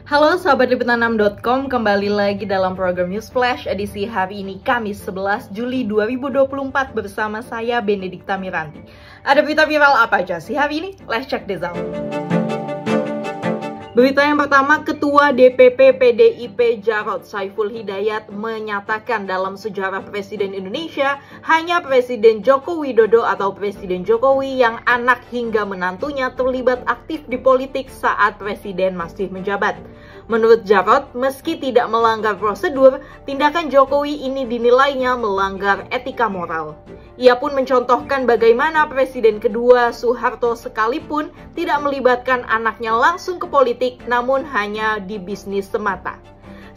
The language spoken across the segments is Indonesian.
Halo sahabat liputan6.com, kembali lagi dalam program News Flash edisi hari ini Kamis 11 Juli 2024 bersama saya Benedikta Miranti. Ada berita viral apa aja sih hari ini? Let's check this out. Berita yang pertama, Ketua DPP PDIP Jarod Saiful Hidayat menyatakan dalam sejarah Presiden Indonesia hanya Presiden Joko Widodo atau Presiden Jokowi yang anak hingga menantunya terlibat aktif di politik saat Presiden masih menjabat. Menurut Jarod, meski tidak melanggar prosedur, tindakan Jokowi ini dinilainya melanggar etika moral. Ia pun mencontohkan bagaimana Presiden kedua Soeharto sekalipun tidak melibatkan anaknya langsung ke politik, namun hanya di bisnis semata.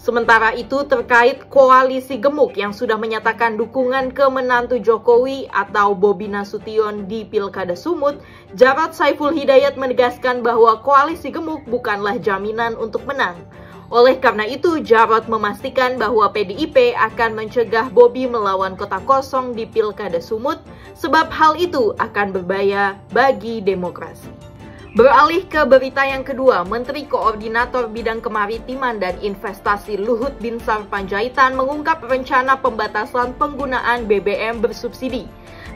Sementara itu, terkait koalisi gemuk yang sudah menyatakan dukungan ke menantu Jokowi atau Bobi Nasution di Pilkada Sumut, Jarod Saiful Hidayat menegaskan bahwa koalisi gemuk bukanlah jaminan untuk menang. Oleh karena itu, Jarod memastikan bahwa PDIP akan mencegah Bobi melawan kota kosong di Pilkada Sumut, sebab hal itu akan berbahaya bagi demokrasi. Beralih ke berita yang kedua, Menteri Koordinator Bidang Kemaritiman dan Investasi Luhut Binsar Panjaitan mengungkap rencana pembatasan penggunaan BBM bersubsidi.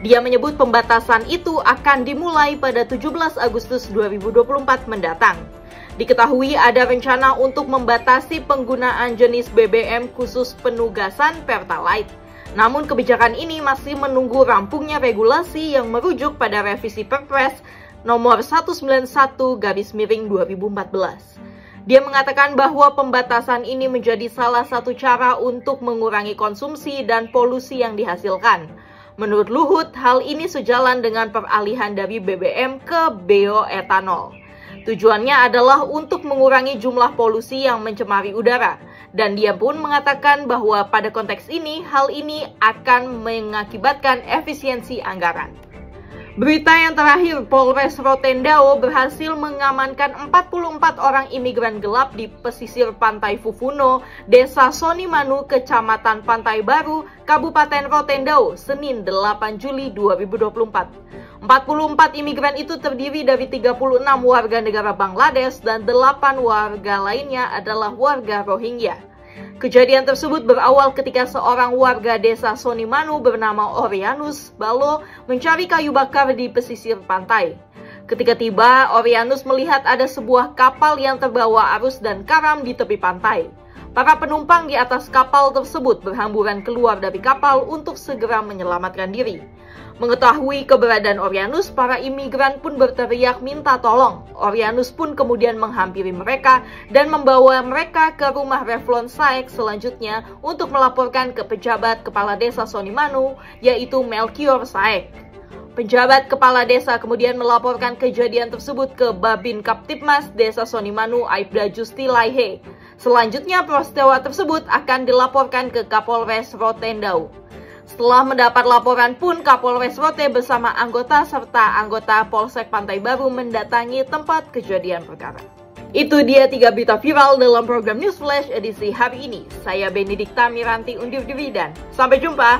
Dia menyebut pembatasan itu akan dimulai pada 17 Agustus 2024 mendatang. Diketahui ada rencana untuk membatasi penggunaan jenis BBM khusus penugasan Pertalite. Namun kebijakan ini masih menunggu rampungnya regulasi yang merujuk pada revisi Perpres nomor 191/2014. Dia mengatakan bahwa pembatasan ini menjadi salah satu cara untuk mengurangi konsumsi dan polusi yang dihasilkan. Menurut Luhut, hal ini sejalan dengan peralihan dari BBM ke bioetanol. Tujuannya adalah untuk mengurangi jumlah polusi yang mencemari udara. Dan dia pun mengatakan bahwa pada konteks ini, hal ini akan mengakibatkan efisiensi anggaran. Berita yang terakhir, Polres Rotendao berhasil mengamankan 44 orang imigran gelap di pesisir Pantai Fufuno, Desa Sonimanu, Kecamatan Pantai Baru, Kabupaten Rotendao, Senin 8 Juli 2024. 44 imigran itu terdiri dari 36 warga negara Bangladesh dan 8 warga lainnya adalah warga Rohingya. Kejadian tersebut berawal ketika seorang warga desa Sonimanu bernama Orianus Balo mencari kayu bakar di pesisir pantai. Ketika tiba, Orianus melihat ada sebuah kapal yang terbawa arus dan karam di tepi pantai. Para penumpang di atas kapal tersebut berhamburan keluar dari kapal untuk segera menyelamatkan diri. Mengetahui keberadaan Orianus, para imigran pun berteriak minta tolong. Orianus pun kemudian menghampiri mereka dan membawa mereka ke rumah Reflon Saek selanjutnya untuk melaporkan ke pejabat kepala desa Sonimanu, yaitu Melkior Saek. Pejabat kepala desa kemudian melaporkan kejadian tersebut ke Babin Kaptipmas Desa Sonimanu Aibda Justi Laihe. Selanjutnya, peristiwa tersebut akan dilaporkan ke Kapolres Rotendao. Setelah mendapat laporan pun, Kapolres Rote bersama anggota serta anggota Polsek Pantai Baru mendatangi tempat kejadian perkara. Itu dia 3 berita viral dalam program News Flash edisi hari ini. Saya Benedikta Miranti undur diri dan sampai jumpa.